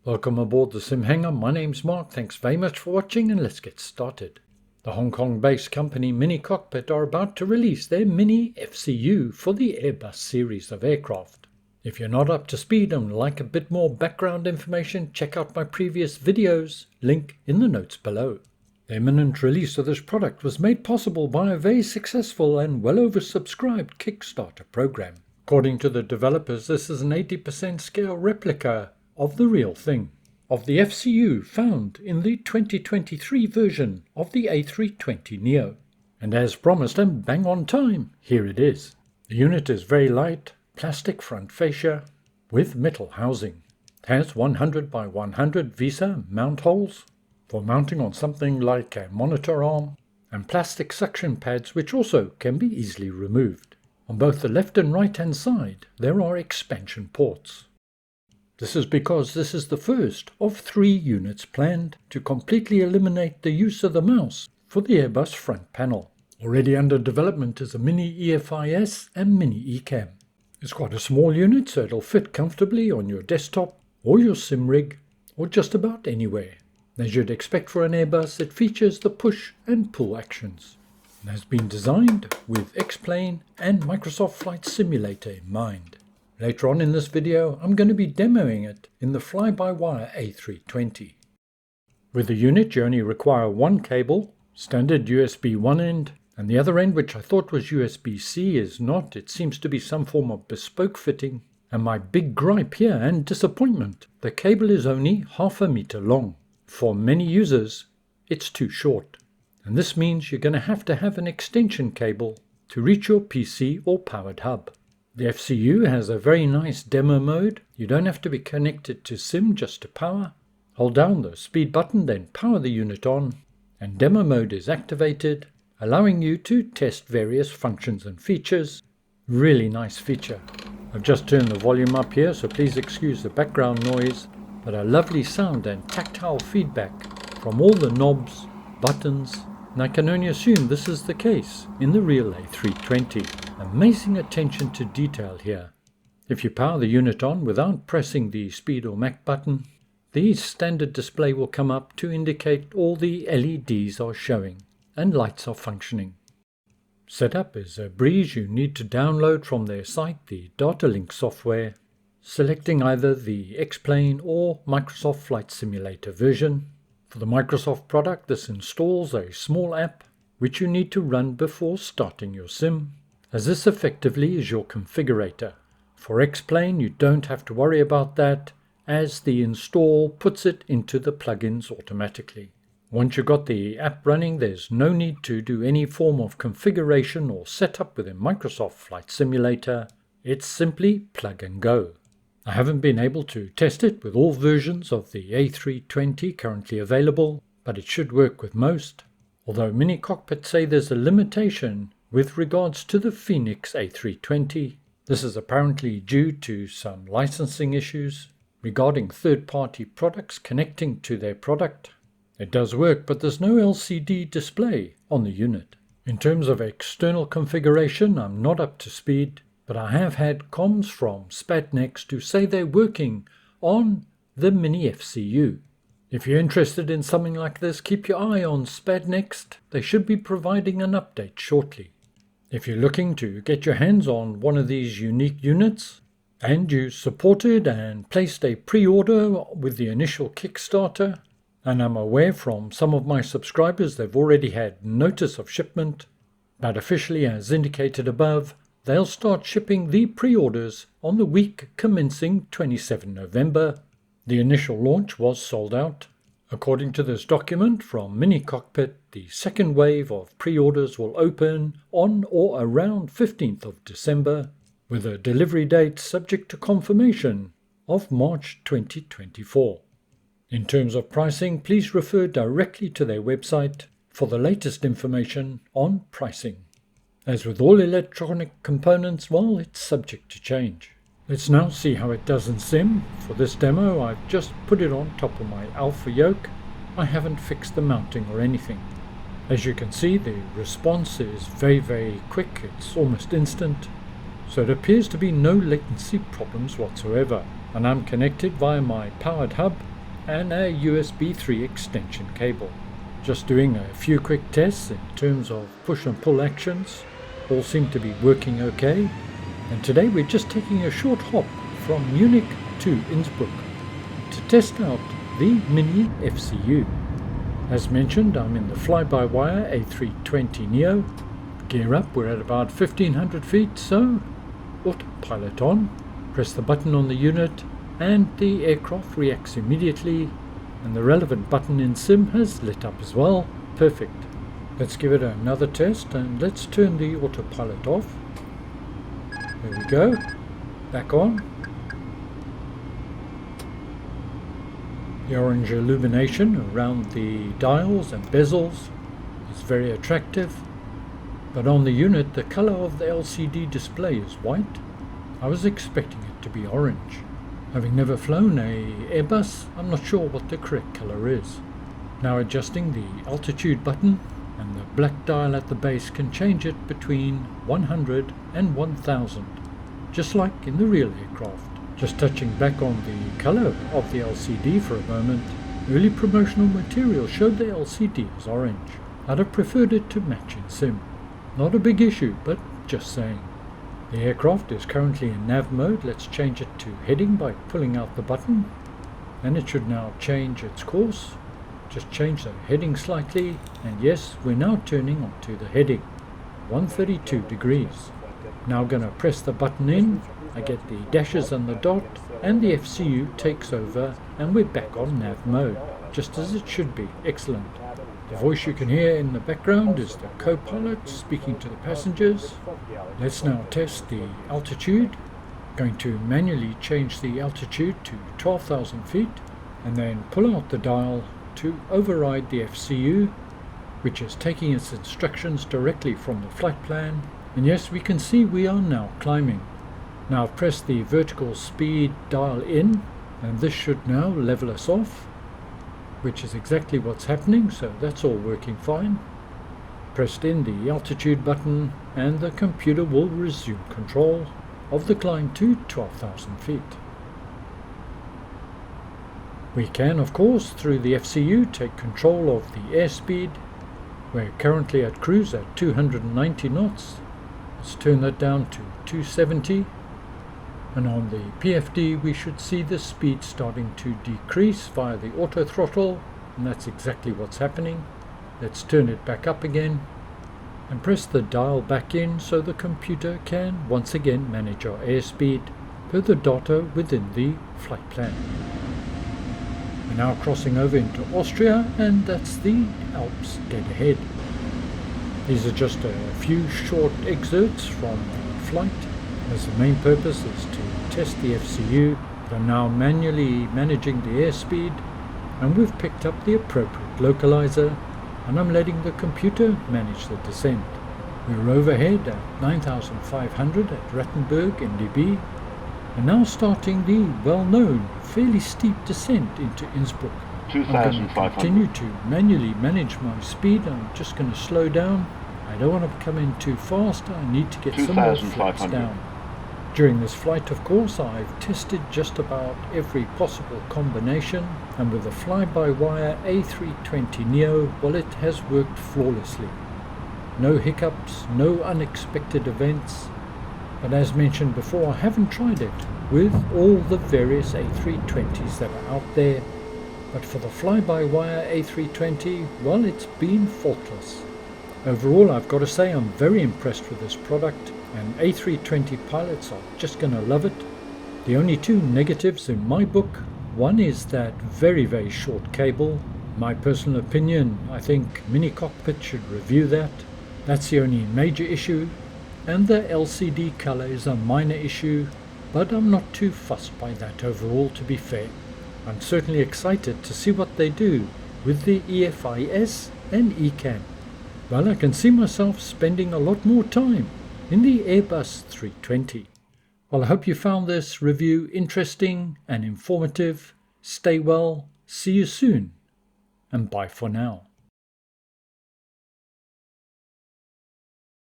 Welcome aboard the Sim Hangar. My name's Mark. Thanks very much for watching, and let's get started. The Hong Kong-based company miniCockpit are about to release their miniFCU for the Airbus series of aircraft. If you're not up to speed and would like a bit more background information, check out my previous videos, link in the notes below. The imminent release of this product was made possible by a very successful and well oversubscribed Kickstarter program. According to the developers, this is an 80% scale replica of the real thing, of the FCU found in the 2023 version of the A320neo. And as promised and bang on time, here it is. The unit is very light, plastic front fascia with metal housing. It has 100 by 100 VISA mount holes for mounting on something like a monitor arm, and plastic suction pads which also can be easily removed. On both the left and right hand side there are expansion ports. This is because this is the first of 3 units planned to completely eliminate the use of the mouse for the Airbus front panel. Already under development is a mini EFIS and mini ECAM. It's quite a small unit, so it'll fit comfortably on your desktop or your sim rig or just about anywhere. As you'd expect for an Airbus, it features the push and pull actions and has been designed with X-Plane and Microsoft Flight Simulator in mind. Later on in this video, I'm going to be demoing it in the fly-by-wire A320. With the unit, you only require one cable, standard USB one end, and the other end, which I thought was USB-C, is not. It seems to be some form of bespoke fitting. And my big gripe here and disappointment, the cable is only 0.5 meter long. For many users, it's too short. And this means you're going to have an extension cable to reach your PC or powered hub. The FCU has a very nice demo mode. You don't have to be connected to SIM just to power. Hold down the speed button, then power the unit on, and demo mode is activated, allowing you to test various functions and features. Really nice feature. I've just turned the volume up here, so please excuse the background noise, but a lovely sound and tactile feedback from all the knobs, buttons, and I can only assume this is the case in the real A320. Amazing attention to detail here. If you power the unit on without pressing the speed or Mac button, the standard display will come up to indicate all the LEDs are showing and lights are functioning. Setup is a breeze. You need to download from their site the data link software, selecting either the X-Plane or Microsoft Flight Simulator version. For the Microsoft product, this installs a small app which you need to run before starting your sim, as this effectively is your configurator. For X-Plane, you don't have to worry about that, as the install puts it into the plugins automatically. Once you've got the app running, there's no need to do any form of configuration or setup within Microsoft Flight Simulator. It's simply plug and go. I haven't been able to test it with all versions of the A320 currently available, but it should work with most, although miniCockpit say there's a limitation with regards to the Phoenix A320. This is apparently due to some licensing issues regarding third-party products connecting to their product. It does work, but there's no LCD display on the unit. In terms of external configuration, I'm not up to speed, but I have had comms from Spatnext to say they're working on the miniFCU. If you're interested in something like this, keep your eye on Spatnext. They should be providing an update shortly. If you're looking to get your hands on one of these unique units, and you supported and placed a pre-order with the initial Kickstarter, and I'm aware from some of my subscribers they've already had notice of shipment, but officially as indicated above, they'll start shipping the pre-orders on the week commencing 27 November. The initial launch was sold out. According to this document from miniCockpit, the second wave of pre-orders will open on or around 15th of December, with a delivery date subject to confirmation of March 2024. In terms of pricing, please refer directly to their website for the latest information on pricing. As with all electronic components, well, it's subject to change. Let's now see how it does in sim. For this demo, I've just put it on top of my Alpha yoke. I haven't fixed the mounting or anything. As you can see, the response is very quick. It's almost instant. So it appears to be no latency problems whatsoever. and I'm connected via my powered hub and a USB 3 extension cable. Just doing a few quick tests in terms of push and pull actions. All seem to be working okay, and today we're just taking a short hop from Munich to Innsbruck to test out the miniFCU. As mentioned, I'm in the fly-by-wire A320 Neo. Gear up, we're at about 1500 feet, so autopilot on. Press the button on the unit and the aircraft reacts immediately, and the relevant button in sim has lit up as well. Perfect. Let's give it another test and let's turn the autopilot off. There we go. Back on. The orange illumination around the dials and bezels is very attractive, but on the unit the color of the LCD display is white. I was expecting it to be orange. Having never flown a Airbus, I'm not sure what the correct color is. Now adjusting the altitude button, and the black dial at the base can change it between 100 and 1000, just like in the real aircraft. Just touching back on the color of the LCD for a moment, early promotional material showed the LCD as orange. I'd have preferred it to match in sim. Not a big issue, but just saying. The aircraft is currently in nav mode. Let's change it to heading by pulling out the button, and it should now change its course. Just change the heading slightly, and yes, we're now turning onto the heading, 132 degrees. Now going to press the button in. I get the dashes and the dot, and the FCU takes over, and we're back on nav mode, just as it should be. Excellent. The voice you can hear in the background is the co-pilot speaking to the passengers. Let's now test the altitude. Going to manually change the altitude to 12,000 feet, and then pull out the dial to override the FCU, which is taking its instructions directly from the flight plan. And yes, we can see we are now climbing. Now press the vertical speed dial in, and this should now level us off, which is exactly what's happening, so that's all working fine. Pressed in the altitude button, and the computer will resume control of the climb to 12,000 feet. We can, of course, through the FCU, take control of the airspeed. We're currently at cruise at 290 knots. Let's turn that down to 270. And on the PFD we should see the speed starting to decrease via the auto throttle, and that's exactly what's happening. Let's turn it back up again and press the dial back in so the computer can once again manage our airspeed per the data within the flight plan. We're now crossing over into Austria, and that's the Alps dead ahead. These are just a few short excerpts from the flight, as the main purpose is to test the FCU. I'm now manually managing the airspeed, and we've picked up the appropriate localizer, and I'm letting the computer manage the descent. We're overhead at 9,500 at Rattenberg NDB, and now starting the well-known, fairly steep descent into Innsbruck. I'm going to continue to manually manage my speed. I'm just going to slow down. I don't want to come in too fast. I need to get some more flaps down. During this flight, of course, I've tested just about every possible combination, and with the fly-by-wire A320 Neo, well, it has worked flawlessly. No hiccups, no unexpected events, but as mentioned before, I haven't tried it with all the various A320s that are out there, but for the fly-by-wire A320, well, it's been faultless. Overall, I've got to say I'm very impressed with this product, and A320 pilots are just going to love it. The only two negatives in my book, one is that very short cable. My personal opinion, I think miniCockpit should review that. That's the only major issue, and the LCD color is a minor issue, but I'm not too fussed by that overall, to be fair. I'm certainly excited to see what they do with the EFIS and ECAN. Well, I can see myself spending a lot more time in the Airbus 320. Well, I hope you found this review interesting and informative. Stay well, see you soon, and bye for now.